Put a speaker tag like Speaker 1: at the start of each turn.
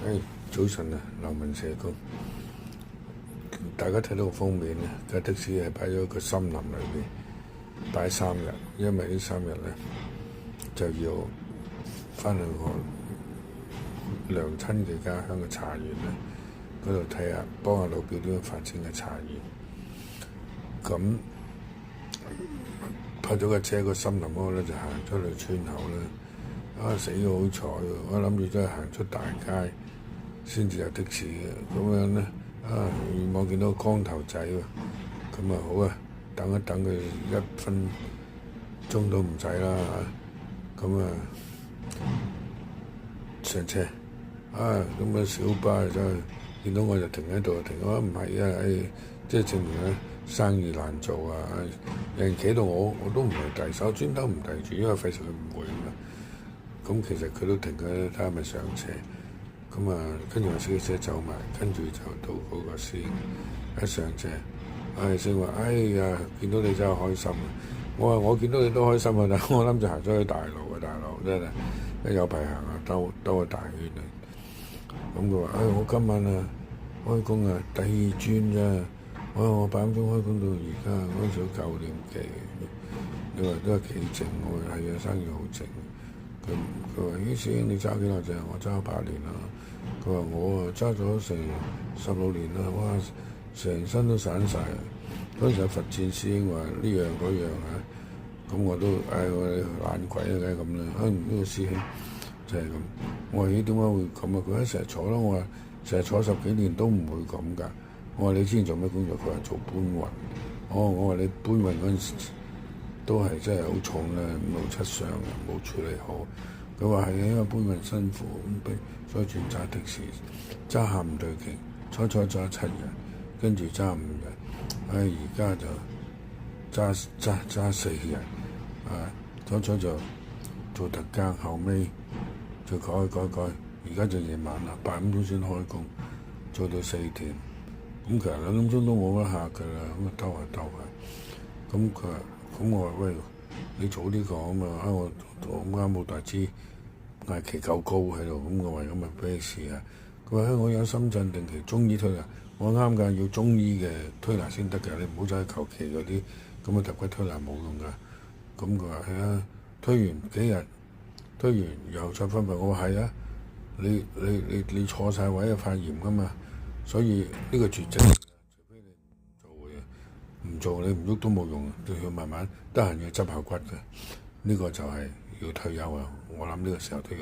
Speaker 1: 誒，早晨啊，劉文社工，大家睇到個封面咧，架的士係擺咗個森林裏邊，擺3日，因為呢3日咧就要翻去我娘親嘅家鄉嘅茶園咧嗰度睇下，幫下老表點樣發展嘅茶園。咁泊咗架車個森林嗰度咧，就行出去村口咧。死咗好彩喎！我諗住真係行出大街先至有的士嘅，咁樣咧我見到個光頭仔喎，咁好啊，等一等佢1分鐘都唔使啦嚇，咁上車咁小巴真係見到我就停喺度，唔係啊，即係證明咧生意難做啊！有人企到我都唔係遞手，專登唔遞住，因為費事佢誤會啊嘛。咁其實佢都停佢睇下咪上車，咁跟住個司機車走埋，跟住就到嗰個司機一上車，先話見到你真係開心啊！我話我見到你都開心啊，但我諗住行咗去大路啊，大佬真係一有排行啊，兜個大圈啊！咁佢話我今晚開工第2轉啫，我8點鐘開工到而家，嗰陣時9點幾，你話都係幾靜？我話係啊，生意好靜。佢話：師兄你揸幾耐啫？我揸8年啦。佢話我揸咗成16年啦，哇！成身都散晒。嗰陣時佛戰師兄話呢樣嗰樣咁我都我懶鬼啊，梗係咁啦。呢個師兄就係咁。我話咦，點解會咁啊？佢話成日坐啦。我話成日坐10幾年都唔會咁㗎。我話你之前做咩工作？佢話做搬運。我話你搬運嗰陣時都係真係好重啦，5、6、7箱冇處理好。佢話係因為搬運辛苦，所以轉揸的士，揸下唔對勁，初揸7日，跟住揸5日，而家就揸4日，初就做特更，後尾就改，而家就夜晚啦，8點鐘先開工，做到4點，咁其實2點鐘都冇乜客㗎啦，咁兜下，咁佢話。咁我話喂，你早啲講啊嘛！我啱冇大支嗌期夠高喺度，咁我話咁咪俾你試下。佢話我有深圳定期中醫推拿，我啱㗎，要中醫嘅推拿先得㗎，你唔好再求其嗰啲咁嘅揼骨推拿冇用㗎。咁佢話係啊，推完幾日，推完又再分配。我話係啊，你錯晒位啊，發炎㗎嘛，所以呢個絕症。唔做你唔喐都冇用，都要慢慢得閒要執下骨嘅，呢個就係要退休啊！我諗呢個時候退休。